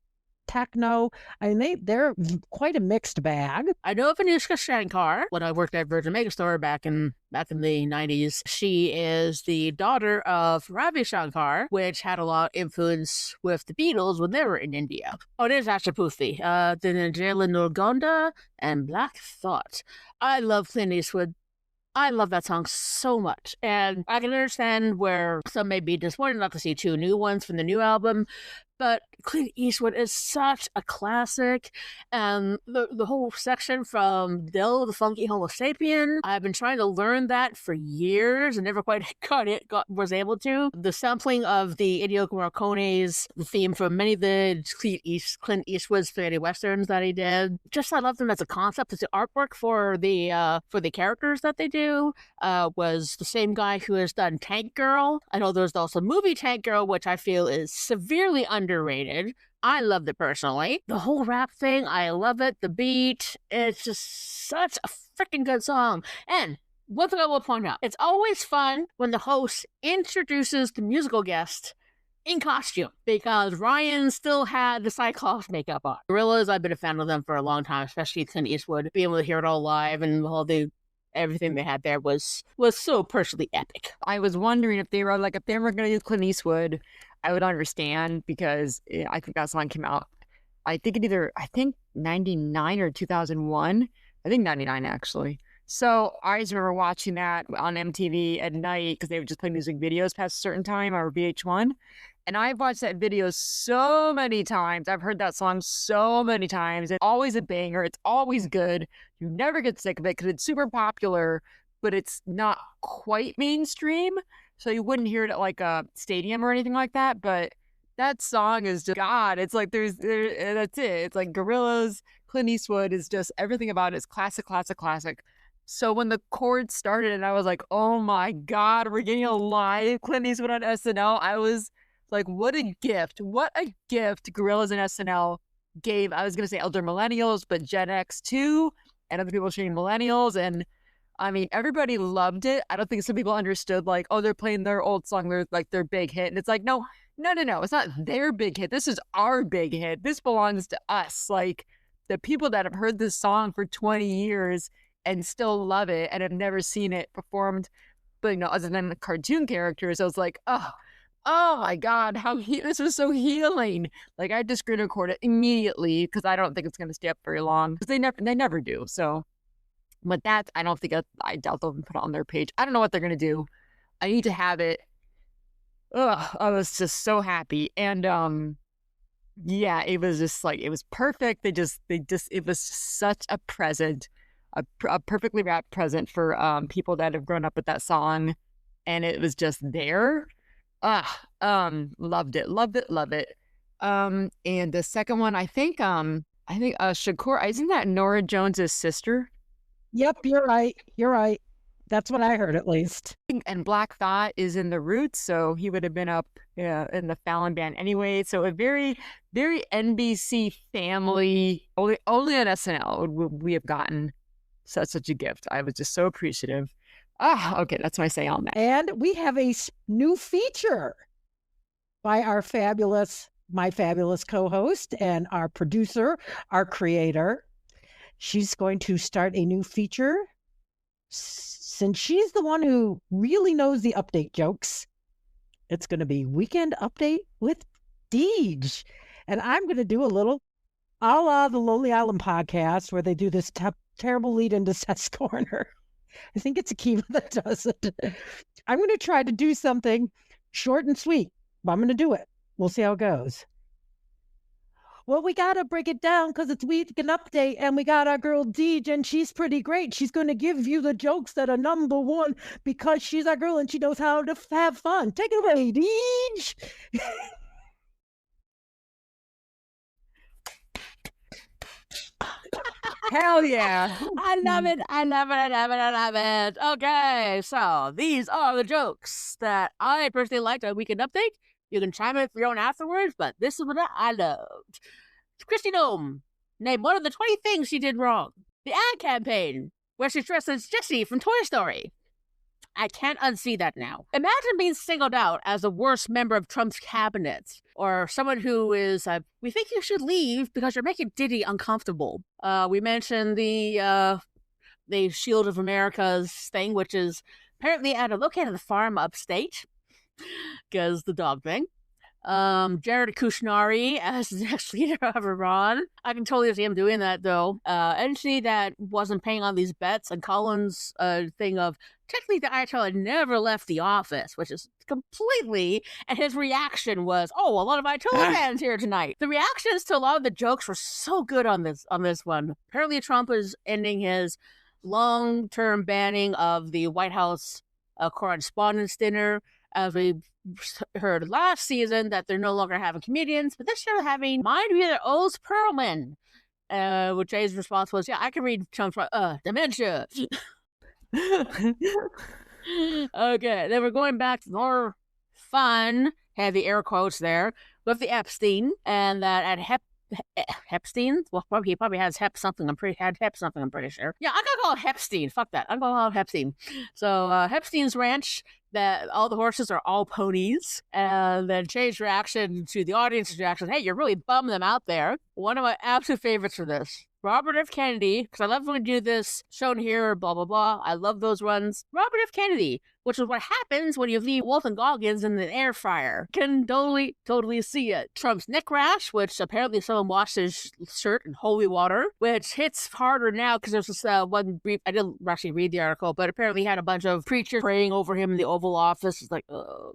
techno. I mean, they're quite a mixed bag. I know of Anushka Shankar when I worked at Virgin Megastore back in the 90s. She is the daughter of Ravi Shankar, which had a lot of influence with the Beatles when they were in India. Oh, there's Asha Puthi, then Jayla Nurgonda, and Black Thought. I love Clint Eastwood. I love that song so much, and I can understand where some may be disappointed not to see two new ones from the new album, but Clint Eastwood is such a classic, and the whole section from Del the Funky Homo Sapien, I've been trying to learn that for years and never quite was able to. The sampling of the Ennio Morricone's theme from many of the Clint Eastwood spaghetti westerns that he did. Just I love them as a concept. As the artwork for the characters that they do was the same guy who has done Tank Girl. I know there's also a movie Tank Girl, which I feel is severely underrated. I loved it personally. The whole rap thing, I love it. The beat, it's just such a freaking good song. And one thing I will point out, it's always fun when the host introduces the musical guest in costume, because Ryan still had the Cyclops makeup on. Gorillas, I've been a fan of them for a long time, especially Clint Eastwood. Being able to hear it all live and all the everything they had there was so personally epic. I was wondering if they were going to use Clint Eastwood, I would understand, because I think that song came out, I think 99 or 2001. I think 99 actually. So I just remember watching that on MTV at night because they would just play music videos past a certain time, or VH1. And I've watched that video so many times. I've heard that song so many times. It's always a banger. It's always good. You never get sick of it because it's super popular, but it's not quite mainstream. So you wouldn't hear it at like a stadium or anything like that. But that song is just God. It's like that's it. It's like Gorillaz, Clint Eastwood is just everything about it is classic, classic, classic. So when the chords started and I was like, oh my God, we're getting a live Clint Eastwood on SNL. I was like, what a gift Gorillaz and SNL gave. I was going to say elder millennials, but Gen X too, and other people saying millennials. And I mean, everybody loved it. I don't think some people understood like, oh, they're playing their old song, their big hit. And it's like, no. It's not their big hit. This is our big hit. This belongs to us. Like the people that have heard this song for 20 years and still love it and have never seen it performed, but other than the cartoon characters, I was like, oh my God, this was so healing. Like I just screen record it immediately because I don't think it's going to stay up very long because they never do. So, but that I don't think I doubt they'll put it on their page. I don't know what they're going to do. I need to have it. I was just so happy. And yeah, it was just like, it was perfect. It was such a present, a perfectly wrapped present for people that have grown up with that song. And it was just there. Loved it. And the second one, I think Shakur, isn't that Norah Jones's sister? Yep, you're right. That's what I heard, at least. And Black Thought is in the Roots, so he would have been up in the Fallon band anyway. So a very, very NBC family. Only on SNL would we have gotten such a gift. I was just so appreciative. Okay, that's my say on that. And we have a new feature by my fabulous co-host and our producer, our creator. She's going to start a new feature. Since she's the one who really knows the update jokes, it's going to be Weekend Update with Deej. And I'm going to do a little a la the Lonely Island podcast where they do this terrible lead into Seth's Corner. I think it's Akiva that does it. I'm going to try to do something short and sweet, but I'm going to do it. We'll see how it goes. Well, we got to break it down because it's Weekend Update, and we got our girl Deej, and she's pretty great. She's going to give you the jokes that are number one because she's our girl and she knows how to have fun. Take it away, Deej. Hell yeah. I love it. Okay, so these are the jokes that I personally liked on Weekend Update. You can chime in for your own afterwards, but this is what I loved. Christy Nome, name one of the 20 things she did wrong. The ad campaign, where she dressed as Jessie from Toy Story. I can't unsee that now. Imagine being singled out as the worst member of Trump's cabinet, or someone who is, we think you should leave because you're making Diddy uncomfortable. We mentioned the Shield of America's thing, which is apparently located at the farm upstate, because the dog thing. Jared Kushner as the next leader of Iran. I can totally see him doing that, though. Entity that wasn't paying on these bets, and Colin's thing of technically the Ayatollah never left the office, which is completely, and his reaction was, oh, a lot of Ayatollah fans here tonight. The reactions to a lot of the jokes were so good on this one. Apparently Trump is ending his long-term banning of the White House Correspondents' Dinner, as we heard last season that they're no longer having comedians, but this year they're having Mind Reader Oz Perlman, which Jay's response was, yeah, I can read Trump's dementia. Okay, then we're going back to more fun, had the air quotes there, with the Epstein, and that at Hepstein. Well, he probably has Hep something. I'm pretty sure. Yeah, I'm gonna call it Hepstein. Fuck that. I'm gonna call it Hepstein. So Hepstein's ranch. That all the horses are all ponies, and then Jay's reaction to the audience's reaction. Hey, you're really bumming them out there. One of my absolute favorites for this. Robert F. Kennedy, because I love when we do this, shown here, blah, blah, blah. I love those runs. Robert F. Kennedy, which is what happens when you leave Walton Goggins in the air fryer. Can totally see it. Trump's neck rash, which apparently someone washed his shirt in holy water, which hits harder now because there's this one brief, I didn't actually read the article, but apparently he had a bunch of preachers praying over him in the Oval Office. It's like,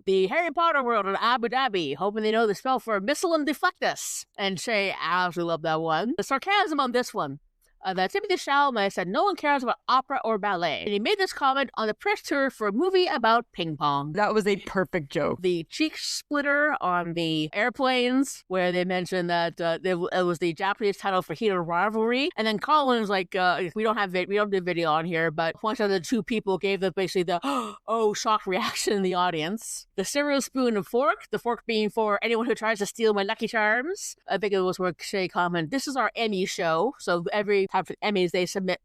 the Harry Potter world in Abu Dhabi, hoping they know the spell for missile and deflectus. And Shay, I absolutely love that one. The sarcasm on this one. That Timothy Chalamet said no one cares about opera or ballet. And he made this comment on the press tour for a movie about ping pong. That was a perfect joke. The cheek splitter on the airplanes, where they mentioned that it was the Japanese title for Heated Rivalry. And then Colin's like, we don't do video on here, but one of the two people gave basically the, shock reaction in the audience. The cereal spoon and fork, the fork being for anyone who tries to steal my Lucky Charms. I think it was where Shay commented, this is our Emmy show. So every time for Emmys,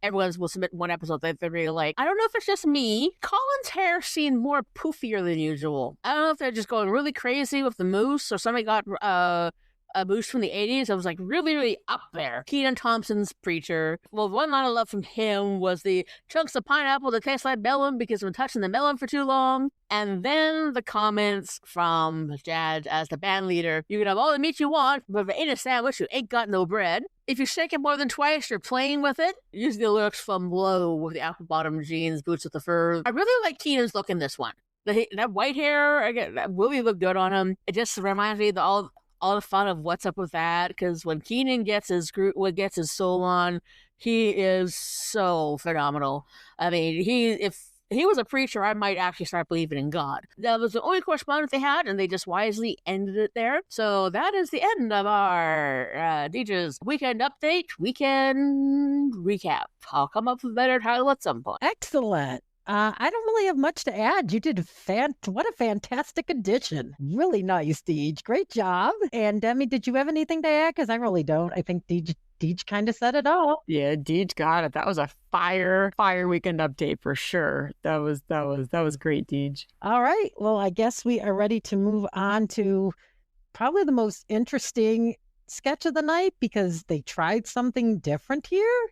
everyone will submit one episode that they're really like. I don't know if it's just me. Colin's hair seemed more poofier than usual. I don't know if they're just going really crazy with the mousse, or somebody got a mousse from the 80s. I was like really, really up there. Kenan Thompson's Preacher. Well, one line I love from him was the chunks of pineapple that taste like melon because I'm touching the melon for too long. And then the comments from Jad as the band leader. You can have all the meat you want, but if it ain't a sandwich, you ain't got no bread. If you shake it more than twice, you're playing with it. Use the lyrics from Low with the apple bottom jeans, boots with the fur. I really like Kenan's look in this one. That white hair, that really looked good on him. It just reminds me of all the fun of what's up with that, because when Kenan gets his soul on, he is so phenomenal. I mean, if he was a preacher, I might actually start believing in God. That was the only correspondence they had, and they just wisely ended it there. So that is the end of our DJ's weekend update, weekend recap. I'll come up with a better title at some point. Excellent. I don't really have much to add. You did what a fantastic addition. Really nice, Deej. Great job. And Demi, did you have anything to add? Because I really don't. I think Deej kind of said it all. Yeah, Deej got it. That was a fire weekend update for sure. That was great, Deej. All right. Well, I guess we are ready to move on to probably the most interesting sketch of the night, because they tried something different here.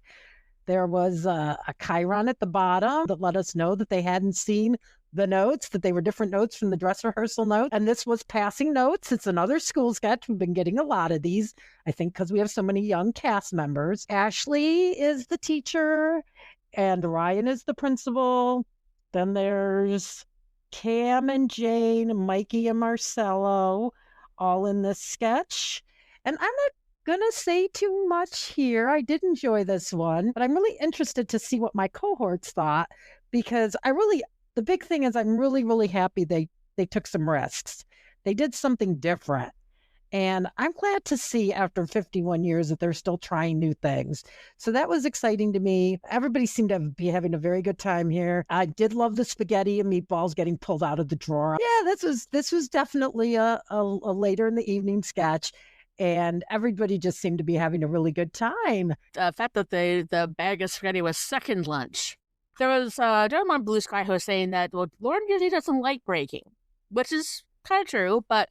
There was a chyron at the bottom that let us know that they hadn't seen the notes, that they were different notes from the dress rehearsal note. And this was passing notes. It's another school sketch. We've been getting a lot of these, I think, because we have so many young cast members. Ashley is the teacher and Ryan is the principal. Then there's Cam and Jane, Mikey and Marcelo, all in this sketch. And I'm not gonna say too much here. I did enjoy this one, but I'm really interested to see what my cohorts thought, because the big thing is I'm really, really happy they took some risks. They did something different. And I'm glad to see after 51 years that they're still trying new things. So that was exciting to me. Everybody seemed to be having a very good time here. I did love the spaghetti and meatballs getting pulled out of the drawer. Yeah, this was definitely a later in the evening sketch. And everybody just seemed to be having a really good time. The fact that the bag of spaghetti was second lunch. There was a gentleman on Blue Sky who was saying that, well, Lauren usually does some light breaking, which is kind of true, but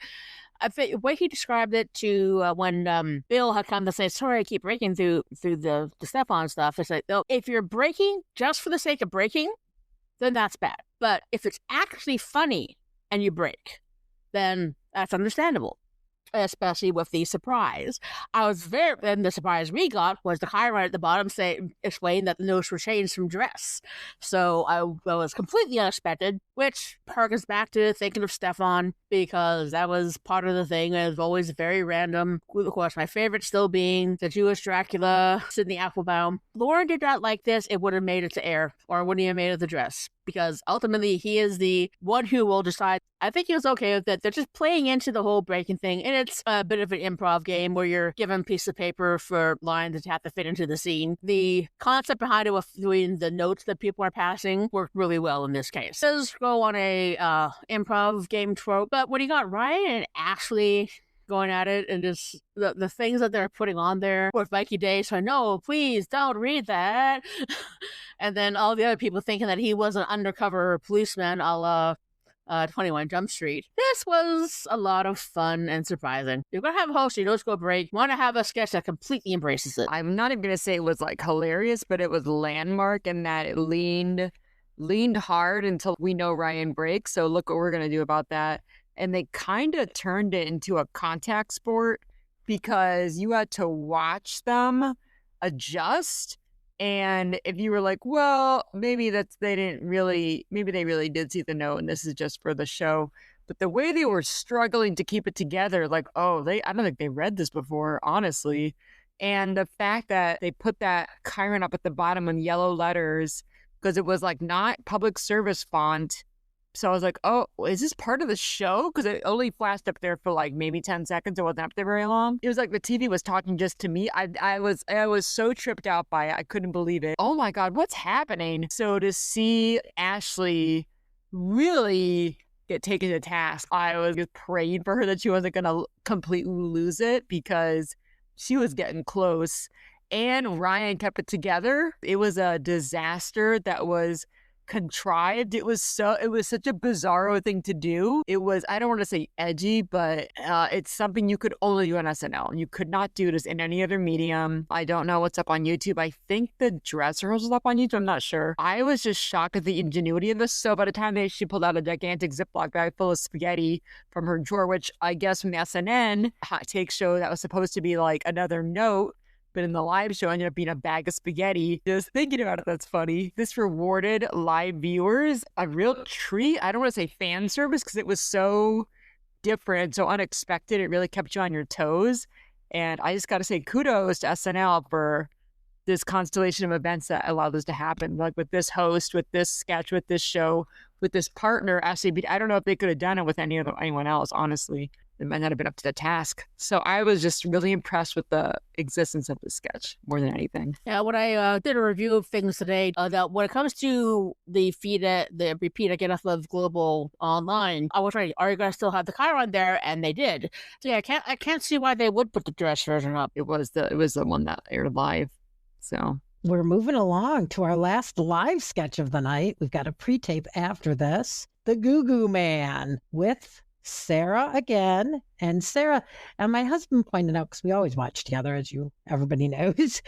I think the way he described it to when Bill had come to say, sorry, I keep breaking through the step-on stuff, it's like, no, if you're breaking just for the sake of breaking, then that's bad. But if it's actually funny and you break, then that's understandable. Especially with the surprise. And the surprise we got was the chyron at the bottom explained that the notes were changed from dress. So I was completely unexpected, which harkens back to thinking of Stefan, because that was part of the thing. It was always very random. Of course, my favorite still being the Jewish Dracula, Sidney Applebaum. Lauren did not like this. It would have made it to air, or wouldn't have made it the dress, because ultimately he is the one who will decide. I think he was okay with it. They're just playing into the whole breaking thing, and it's a bit of an improv game where you're given a piece of paper for lines that have to fit into the scene. The concept behind it with doing the notes that people are passing worked really well in this case. It does go on a improv game trope, but when you got Ryan and Ashley going at it, and just the things that they're putting on there with Mikey Day. So no, please don't read that. And then all the other people thinking that he was an undercover policeman, a la 21 Jump Street. This was a lot of fun and surprising. You're gonna have a host, you don't go break. You want to have a sketch that completely embraces it. I'm not even gonna say it was like hilarious, but it was landmark in that it leaned hard until we know Ryan breaks. So look what we're gonna do about that. And they kind of turned it into a contact sport because you had to watch them adjust. And if you were like, well, maybe they really did see the note and this is just for the show. But the way they were struggling to keep it together, like, I don't think they read this before, honestly. And the fact that they put that Chiron up at the bottom in yellow letters, because it was like not public service font. So I was like, oh, is this part of the show? Because it only flashed up there for like maybe 10 seconds. It wasn't up there very long. It was like the TV was talking just to me. I was so tripped out by it. I couldn't believe it. Oh my God, what's happening? So to see Ashley really get taken to task, I was just praying for her that she wasn't going to completely lose it because she was getting close. And Ryan kept it together. It was a disaster that was contrived. It was such a bizarro thing to do. It was, I don't want to say edgy, but it's something you could only do on SNL. You could not do this in any other medium. I don't know what's up on YouTube. I think the dress rehearsal is up on YouTube. I'm not sure. I was just shocked at the ingenuity of this. So by the time she pulled out a gigantic Ziploc bag full of spaghetti from her drawer, which I guess from the SNN hot take show that was supposed to be like another note, but in the live show ended up being a bag of spaghetti. Just thinking about it, that's funny. This rewarded live viewers a real treat. I don't want to say fan service because it was so different, so unexpected. It really kept you on your toes. And I just got to say kudos to SNL for this constellation of events that allowed this to happen. Like with this host, with this sketch, with this show, with this partner. Actually, I don't know if they could have done it with anyone else, honestly. It might not have been up to the task. So I was just really impressed with the existence of the sketch more than anything. Yeah, when I did a review of things today, that when it comes to the repeat I get off of Global Online, I was writing, are you going to still have the Chiron there? And they did. So yeah, I can't see why they would put the dress version up. It was the one that aired live. So we're moving along to our last live sketch of the night. We've got a pre-tape after this. The GooGoo Man with Sarah again. And Sarah, and my husband pointed out, because we always watch together, as everybody knows, he's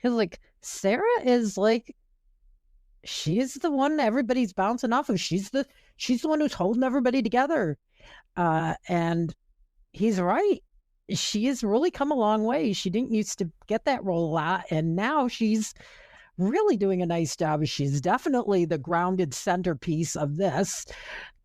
like, Sarah is like, she's the one everybody's bouncing off of. She's the one who's holding everybody together. And he's right. She has really come a long way. She didn't used to get that role a lot, and now she's really doing a nice job. She's definitely the grounded centerpiece of this.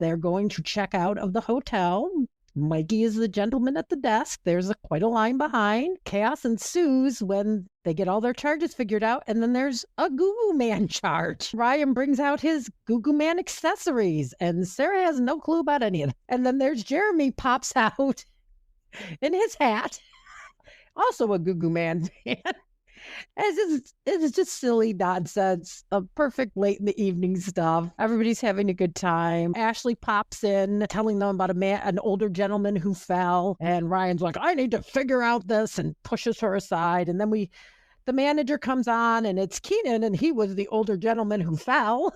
They're going to check out of the hotel. Mikey is the gentleman at the desk. There's quite a line behind. Chaos ensues when they get all their charges figured out, and then there's a GooGoo Man charge. Ryan brings out his GooGoo Man accessories, and Sarah has no clue about any of it. And then there's Jeremy pops out in his hat, also a GooGoo Man fan. It's just silly nonsense, perfect late in the evening stuff. Everybody's having a good time. Ashley pops in, telling them about an older gentleman who fell, and Ryan's like, I need to figure out this, and pushes her aside. And then the manager comes on, and it's Keenan, and he was the older gentleman who fell.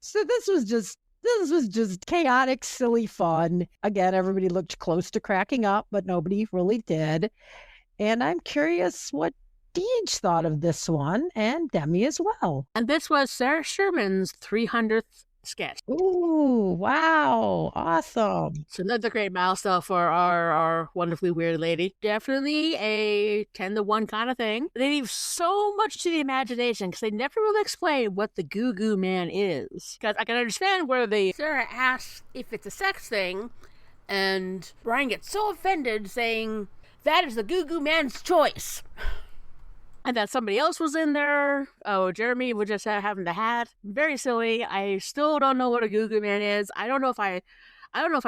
So this was just chaotic, silly fun. Again, everybody looked close to cracking up, but nobody really did. And I'm curious what Deej thought of this one, and Demi as well. And this was Sarah Sherman's 300th sketch. Ooh, wow. Awesome. So another great milestone for our wonderfully weird lady. Definitely a 10-to-1 kind of thing. They leave so much to the imagination because they never really explain what the GooGoo Man is. Because I can understand where Sarah asks if it's a sex thing, and Brian gets so offended saying, that is the GooGoo Man's choice. And that somebody else was in there. Oh, Jeremy was just having the hat. Very silly. I still don't know what a GooGoo Man is. I don't know if I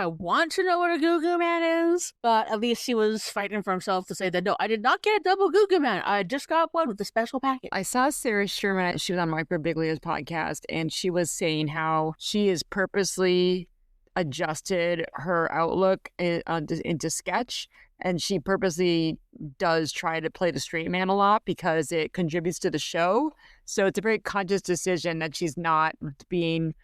want to know what a GooGoo Man is, but at least he was fighting for himself to say that, no, I did not get a double GooGoo Man. I just got one with a special package. I saw Sarah Sherman. She was on Mike Birbiglia's podcast, and she was saying how she is purposely adjusted her outlook into sketch. And she purposely does try to play the straight man a lot because it contributes to the show. So it's a very conscious decision that she's not being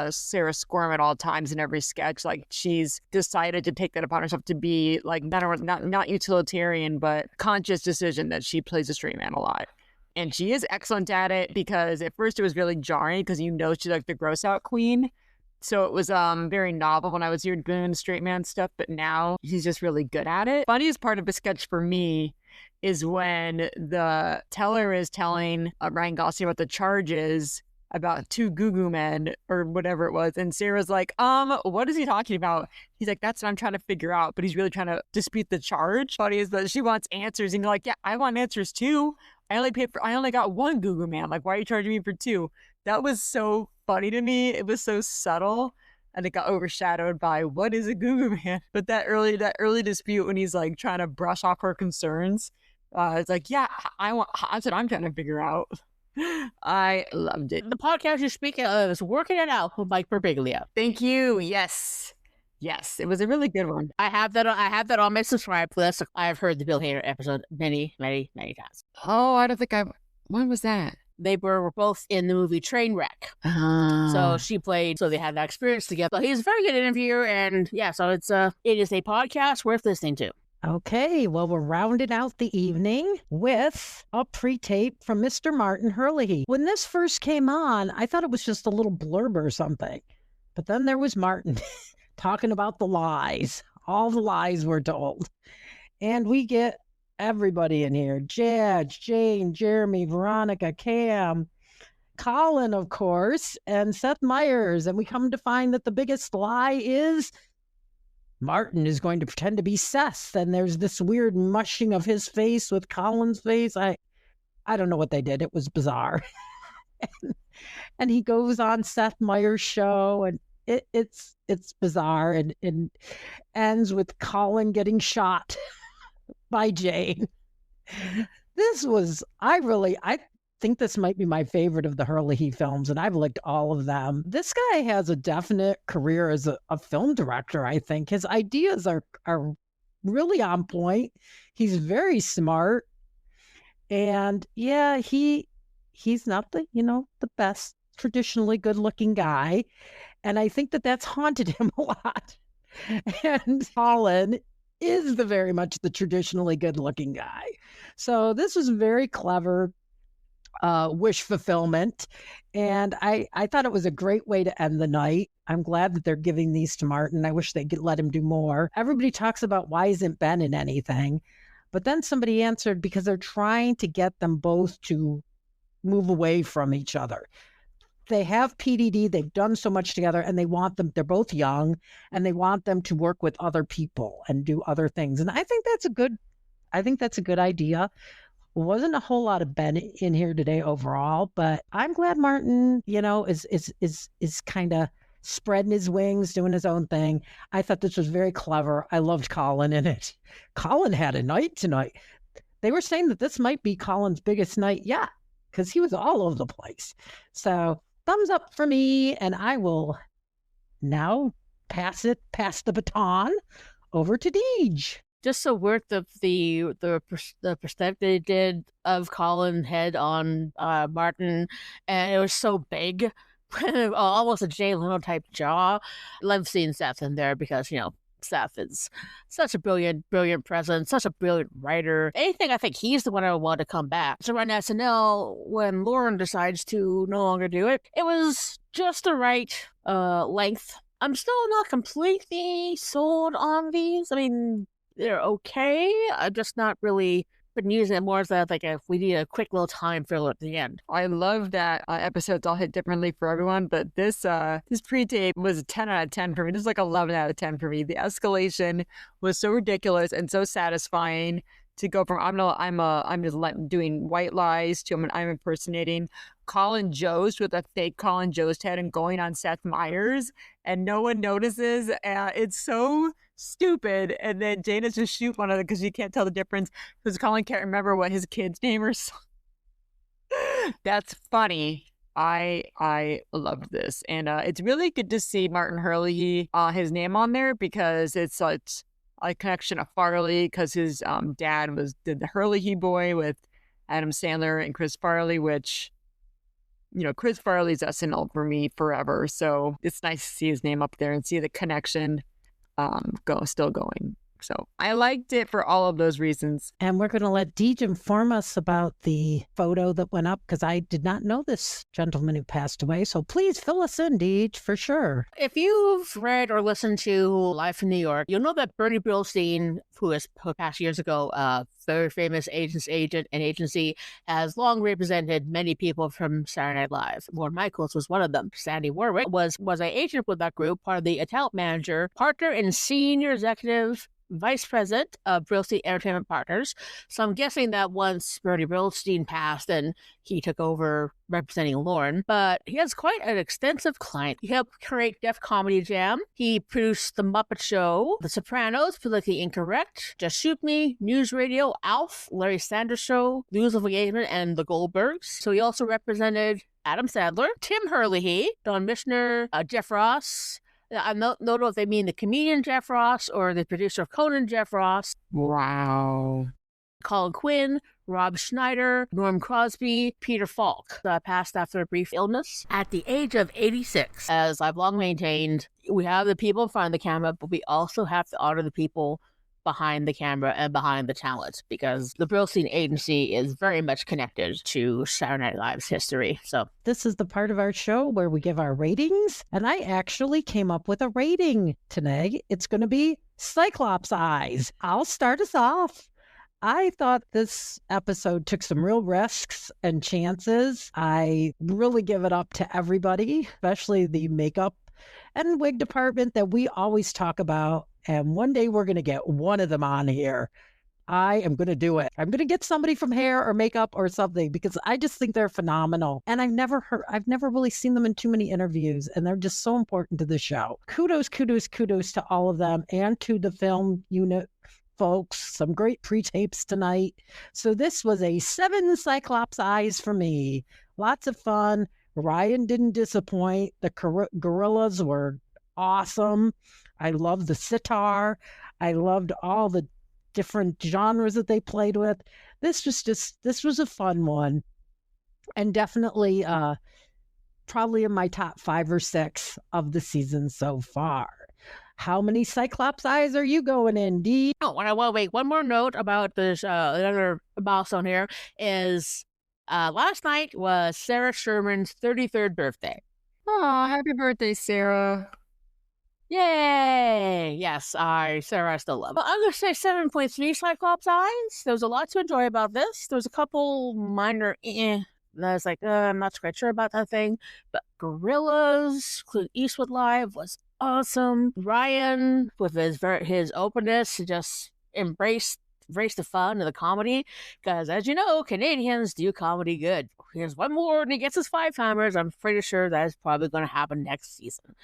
Sarah Squirm at all times in every sketch. Like, she's decided to take that upon herself to be like not utilitarian, but conscious decision that she plays a straight man a lot. And she is excellent at it, because at first it was really jarring because she's like the gross out queen. So it was very novel when I was here doing straight man stuff, but now he's just really good at it. Funniest part of the sketch for me is when the teller is telling Ryan Gosling about the charges about 2 GooGoo men or whatever it was. And Sarah's like, what is he talking about? He's like, that's what I'm trying to figure out. But he's really trying to dispute the charge. Funny is that she wants answers. And you're like, yeah, I want answers too. I only got 1 GooGoo man. Like, why are you charging me for 2? That was so funny to me. It was so subtle, and it got overshadowed by what is a GooGoo man. But that early dispute when he's like trying to brush off her concerns, it's like, yeah, that's what I'm trying to figure out. I loved it. The podcast you're speaking of is Working It Out with Mike Birbiglia. Thank you. Yes, it was a really good one. I have that on my subscribe list. I've heard the Bill Hader episode many, many, many times. Oh, I don't think when was that? They were both in the movie Trainwreck. So they had that experience together. So he's a very good interviewer, and yeah, so it is a podcast worth listening to. Okay, well, we're rounding out the evening with a pre-tape from Mr. Martin Herlihy. When this first came on, I thought it was just a little blurb or something. But then there was Martin talking about the lies. All the lies were told. And we get everybody in here. Judge, Jane, Jeremy, Veronica, Cam, Colin, of course, and Seth Meyers. And we come to find that the biggest lie is Martin is going to pretend to be Seth. And there's this weird mushing of his face with Colin's face. I don't know what they did. It was bizarre. and he goes on Seth Meyers' show, and it's bizarre, and ends with Colin getting shot by Jane. I think this might be my favorite of the Herlihy films, and I've liked all of them. This guy has a definite career as a film director, I think. His ideas are really on point. He's very smart. And yeah, he's not the best traditionally good-looking guy. And I think that's haunted him a lot. And Colin is very much the traditionally good-looking guy. So this was very clever wish fulfillment. And I thought it was a great way to end the night. I'm glad that they're giving these to Martin. I wish they could let him do more. Everybody talks about why isn't Ben in anything? But then somebody answered because they're trying to get them both to move away from each other. They have PDD, they've done so much together, and they're both young, and they want them to work with other people and do other things. And I think that's a good idea. Wasn't a whole lot of Ben in here today overall, but I'm glad Martin, is kind of spreading his wings, doing his own thing. I thought this was very clever. I loved Colin in it. Colin had a night tonight. They were saying that this might be Colin's biggest night yet, because he was all over the place. So thumbs up for me, and I will now pass the baton over to Deej. Just so worth the perspective they did of Colin's head on Martin, and it was so big, almost a Jay Leno type jaw. Love seeing Seth in there because Seth is such a brilliant presence, such a brilliant writer. Anything, I think he's the one I would want to come back to run SNL when Lauren decides to no longer do it. It was just the right length. I'm still not completely sold on these. I mean, they're okay. I'm just not really been using it more as if we need a quick little time filler at the end. I love that episodes all hit differently for everyone, but this pre-tape was a 10 out of 10 for me. This is like 11 out of 10 for me. The escalation was so ridiculous and so satisfying to go from I'm just doing white lies to I'm impersonating Colin Jost with a fake Colin Jost head and going on Seth Meyers, and no one notices. It's so stupid. And then Jane has to shoot one of them because you can't tell the difference because Colin can't remember what his kid's name is. That's funny. I loved this, and it's really good to see Martin Hurley, his name on there, because it's a connection of Farley, because his dad did the Hurley Boy with Adam Sandler and Chris Farley, which, Chris Farley's SNL for me forever. So it's nice to see his name up there and see the connection still going. So I liked it for all of those reasons. And we're going to let Deej inform us about the photo that went up, because I did not know this gentleman who passed away. So please fill us in, Deej, for sure. If you've read or listened to Life in New York, you'll know that Bernie Brillstein, who passed years ago, very famous agent and agency, has long represented many people from Saturday Night Live. Lorne Michaels was one of them. Sandy Warwick was an agent with that group, part of the talent manager, partner and senior executive vice president of Brillstein Entertainment Partners. So I'm guessing that once Bernie Brillstein passed, and he took over representing Lorne. But he has quite an extensive client. He helped create Def Comedy Jam. He produced The Muppet Show, The Sopranos, Politically Incorrect, Just Shoot Me, News Radio, Alf, Larry Sanders Show, Rules of Engagement, and The Goldbergs. So he also represented Adam Sandler, Tim Herlihy, Don Mishner, Jeff Ross. I don't know if they mean the comedian Jeff Ross or the producer of Conan, Jeff Ross. Wow. Colin Quinn, Rob Schneider, Norm Crosby, Peter Falk, passed after a brief illness at the age of 86. As I've long maintained, we have the people in front of the camera, but we also have to honor the people behind the camera and behind the talent, because the Brillstein agency is very much connected to Saturday Night Live's history. So this is the part of our show where we give our ratings, and I actually came up with a rating today. It's going to be Cyclops Eyes. I'll start us off. I thought this episode took some real risks and chances. I really give it up to everybody, especially the makeup and wig department that we always talk about. And one day we're going to get one of them on here. I am going to do it. I'm going to get somebody from hair or makeup or something, because I just think they're phenomenal. And I've never really seen them in too many interviews, and they're just so important to the show. Kudos to all of them, and to the film unit folks. Some great pre-tapes tonight. So this was a 7 Cyclops Eyes for me. Lots of fun. Ryan didn't disappoint. The gorillas were awesome. I loved the sitar. I loved all the different genres that they played with. This was a fun one, and definitely probably in my top 5 or 6 of the season so far. How many Cyclops Eyes are you going in, Dee? Oh, and I want to make one more note about this. Another milestone here is last night was Sarah Sherman's 33rd birthday. Oh, happy birthday, Sarah. Yay! Yes, Sarah, I still love. I'm going to say 7.3 Cyclops Eyes. There was a lot to enjoy about this. There was a couple minor I was like, I'm not quite sure about that thing. But Gorillas, Clint Eastwood Live was awesome. Ryan, with his openness, to just embrace the fun and the comedy. Because as you know, Canadians do comedy good. Here's one more and he gets his 5-timers. I'm pretty sure that is probably going to happen next season.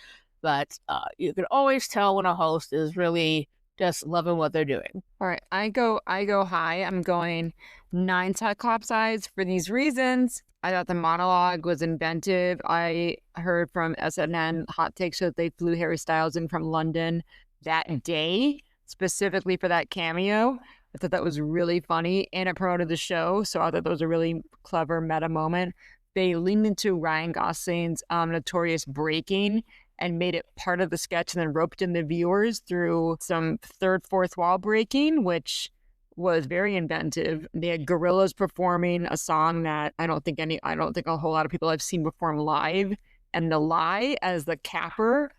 But you can always tell when a host is really just loving what they're doing. All right, I go high. I'm going 9 Cyclops Eyes for these reasons. I thought the monologue was inventive. I heard from SNN Hot Take Show that they flew Harry Styles in from London that day, specifically for that cameo. I thought that was really funny, and it promoted the show, so I thought that was a really clever meta moment. They leaned into Ryan Gosling's notorious breaking and made it part of the sketch, and then roped in the viewers through some third, fourth wall breaking, which was very inventive. They had gorillas performing a song that I don't think a whole lot of people have seen perform live. And The Lie as the capper,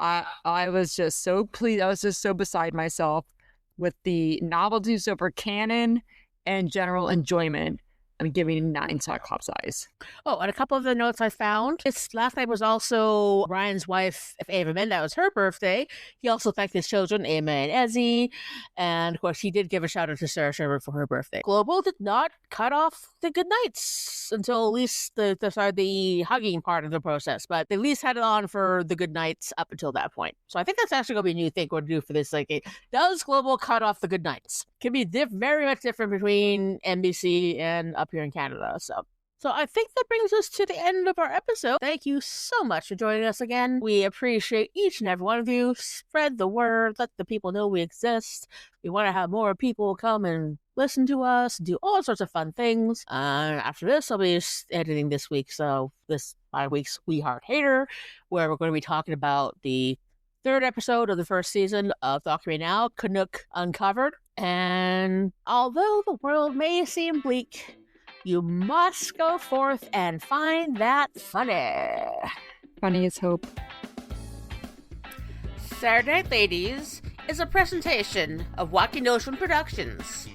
I was just so pleased. I was just so beside myself with the novelties over canon and general enjoyment. I'm giving 9 Cyclops Eyes. Oh, and a couple of the notes I found. Last night was also Ryan's wife, Ava Min. That was her birthday. He also thanked his children, Emma and Ezzy. And, of course, he did give a shout-out to Sarah Sherman for her birthday. Global did not cut off the goodnights until at least the hugging part of the process. But they at least had it on for the goodnights up until that point. So I think that's actually going to be a new thing we're going to do for this. Does Global cut off the goodnights? Can be very much different between NBC and up here in Canada. So So I think that brings us to the end of our episode. Thank you so much for joining us again. We appreciate each and every one of you. Spread the word. Let the people know we exist. We want to have more people come and listen to us, do all sorts of fun things. After this, I'll be editing this week. So this 5 weeks, We Heart Hater, where we're going to be talking about the 3rd episode of the 1st season of Documentary Now, Canuck Uncovered. And although the world may seem bleak, you must go forth and find that funny. Funny as hope. Saturday Night Ladies is a presentation of Wacky Notion Productions.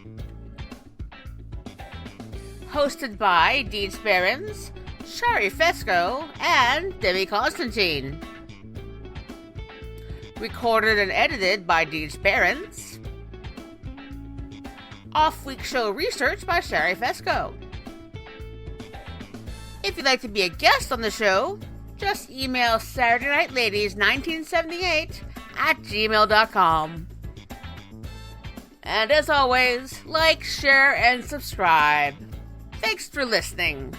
Hosted by Deeds Behrens, Shari Fesco, and Debbie Constantine. Recorded and edited by Deeds Behrens. Off-week show research by Shari Fesco. If you'd like to be a guest on the show, just email SaturdayNightLadies1978@gmail.com. And as always, like, share, and subscribe. Thanks for listening.